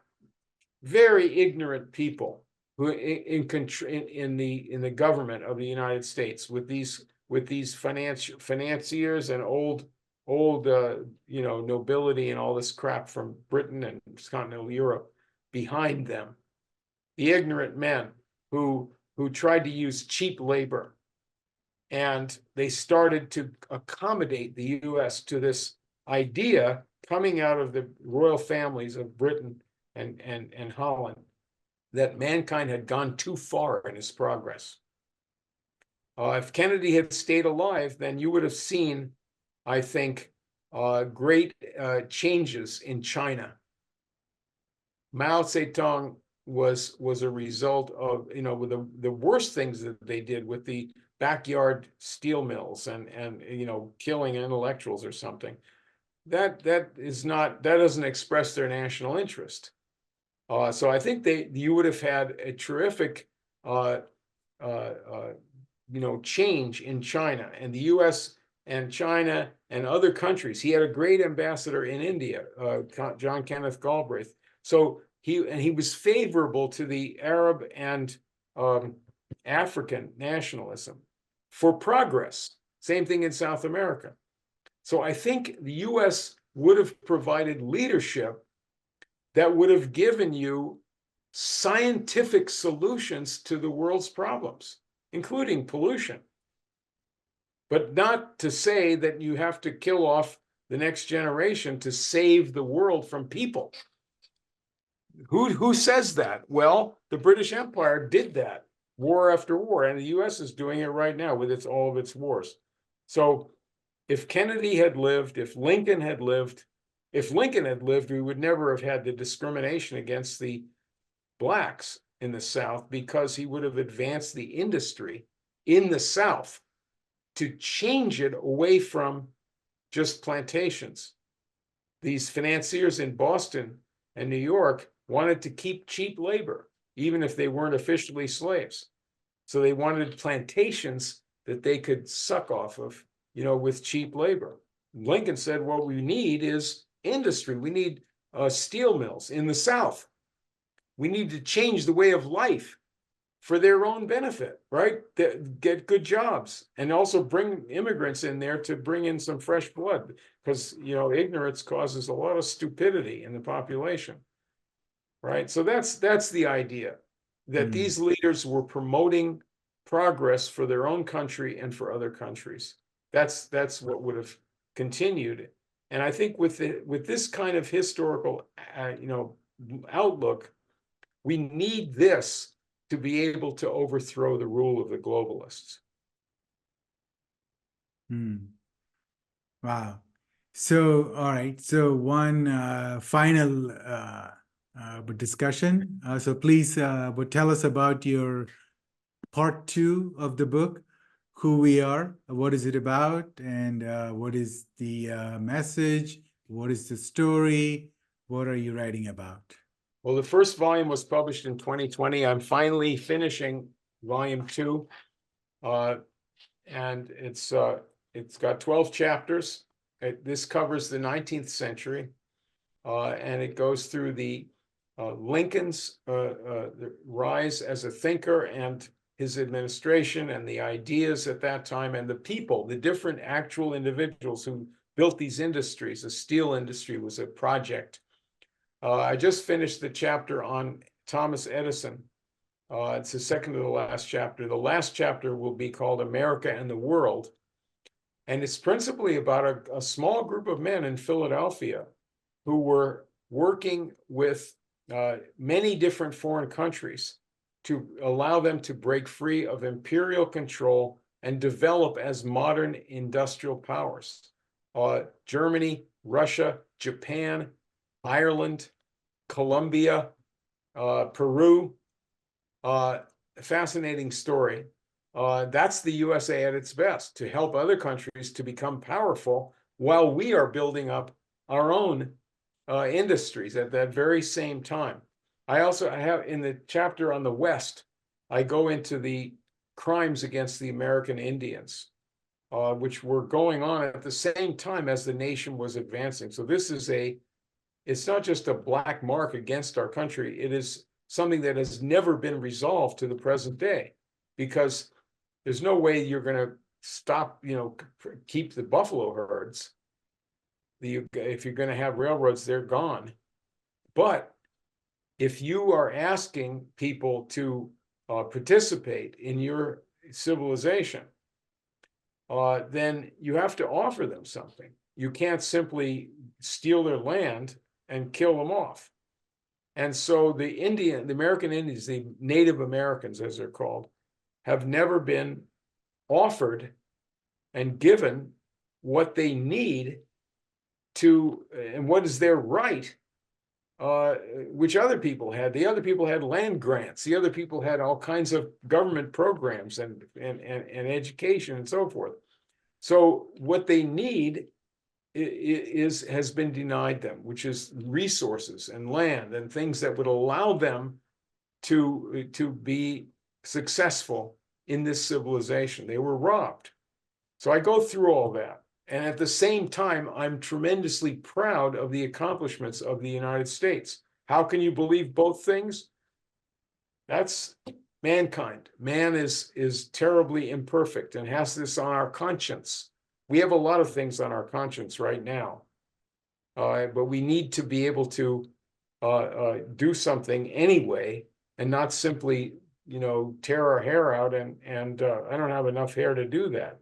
very ignorant people who in the government of the United States with these financiers and old nobility and all this crap from Britain and continental Europe behind them. The ignorant men who tried to use cheap labor, and they started to accommodate the US to this idea coming out of the royal families of Britain and Holland that mankind had gone too far in its progress. If Kennedy had stayed alive, then you would have seen, I think, great changes in China. Mao Zedong was a result of, with the worst things that they did with the backyard steel mills and killing intellectuals or something. That doesn't express their national interest. So I think you would have had a terrific change in China, and the US and China and other countries. He had a great ambassador in India, John Kenneth Galbraith. So he was favorable to the Arab and African nationalism for progress. Same thing in South America. So I think the US would have provided leadership that would have given you scientific solutions to the world's problems, including pollution. But not to say that you have to kill off the next generation to save the world from people. Who says that? Well, the British Empire did that war after war, and the US is doing it right now with all of its wars. So if Kennedy had lived, if Lincoln had lived, we would never have had the discrimination against the blacks in the South, because he would have advanced the industry in the South to change it away from just plantations. These financiers in Boston and New York wanted to keep cheap labor, even if they weren't officially slaves. So they wanted plantations that they could suck off of, with cheap labor. Lincoln said, what we need is industry. We need steel mills in the South. We need to change the way of life for their own benefit, right? Get good jobs, and also bring immigrants in there to bring in some fresh blood, because ignorance causes a lot of stupidity in the population. right? So that's the idea, that Hmm. these leaders were promoting progress for their own country and for other countries. That's what would have continued. And I think with this kind of historical, outlook, we need this to be able to overthrow the rule of the globalists. Hmm. Wow. So, all right. So, one final discussion. So, please but tell us about your part two of the book, who we are, what is it about, and what is the message, what is the story, what are you writing about? Well, the first volume was published in 2020. I'm finally finishing volume 2, and it's got 12 chapters. This covers the 19th century, and it goes through the Lincoln's the rise as a thinker and his administration and the ideas at that time and the people, the different actual individuals who built these industries. The steel industry was a project. I just finished the chapter on Thomas Edison. It's the second to the last chapter. The last chapter will be called America and the World. And it's principally about a small group of men in Philadelphia who were working with many different foreign countries to allow them to break free of imperial control and develop as modern industrial powers. Germany, Russia, Japan, Ireland, Colombia, Peru. Fascinating story. That's the USA at its best, to help other countries to become powerful while we are building up our own industries at that very same time. I have in the chapter on the West, I go into the crimes against the American Indians, which were going on at the same time as the nation was advancing. So this is it's not just a black mark against our country. It is something that has never been resolved to the present day, because there's no way you're going to stop, keep the buffalo herds. If you're going to have railroads, they're gone. But if you are asking people to participate in your civilization, then you have to offer them something. You can't simply steal their land and kill them off. And so the American Indians, the Native Americans, as they're called, have never been offered and given what they need to, and what is their right, which other people had. The other people had land grants. The other people had all kinds of government programs and education and so forth. So what they need has been denied them, which is resources and land and things that would allow them to be successful in this civilization. They were robbed. So I go through all that. And at the same time, I'm tremendously proud of the accomplishments of the United States. How can you believe both things? That's mankind. Man is terribly imperfect and has this on our conscience. We have a lot of things on our conscience right now, but we need to be able to do something anyway, and not simply, tear our hair out. And I don't have enough hair to do that.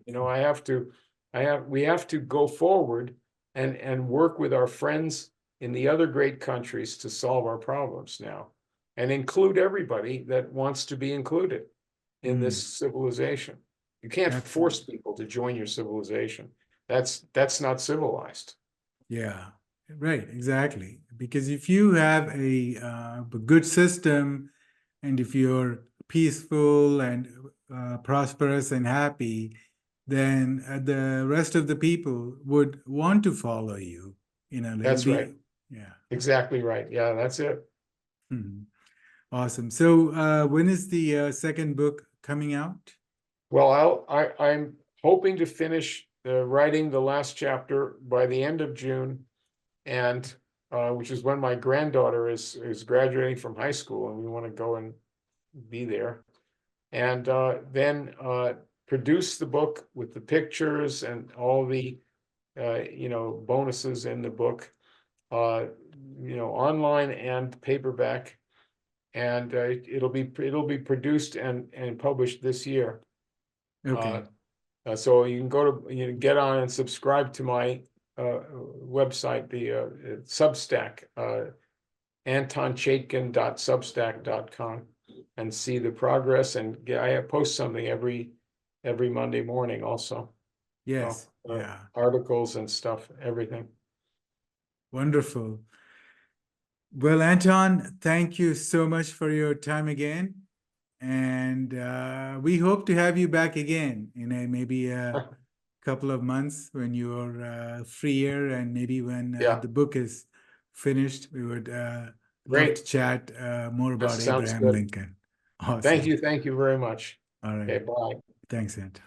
We have to go forward and work with our friends in the other great countries to solve our problems now, and include everybody that wants to be included in this civilization. You can't force people to join your civilization. That's not civilized. Yeah, right, exactly. Because if you have a good system, and if you're peaceful and prosperous and happy, then the rest of the people would want to follow you. They'll That's right. be, yeah. Exactly right. Yeah, that's it. Mhm. Awesome. So when is the second book coming out? Well, I'm hoping to finish writing the last chapter by the end of June, and which is when my granddaughter is graduating from high school, and we want to go and be there, and then produce the book with the pictures and all the bonuses in the book, online and paperback, and it'll be produced and published this year. Okay. So you can get on and subscribe to my website, the Substack, AntonChaitkin.substack.com, and see the progress. And I post something every Monday morning also. Yes. Yeah. Articles and stuff, everything. Wonderful. Well, Anton, thank you so much for your time again. And we hope to have you back again in maybe a couple of months when you're freer, and maybe when the book is finished. We would love Great. to chat more about sounds Abraham good. Lincoln. Awesome. Thank you very much. All right. Okay, bye. Thanks, Anton.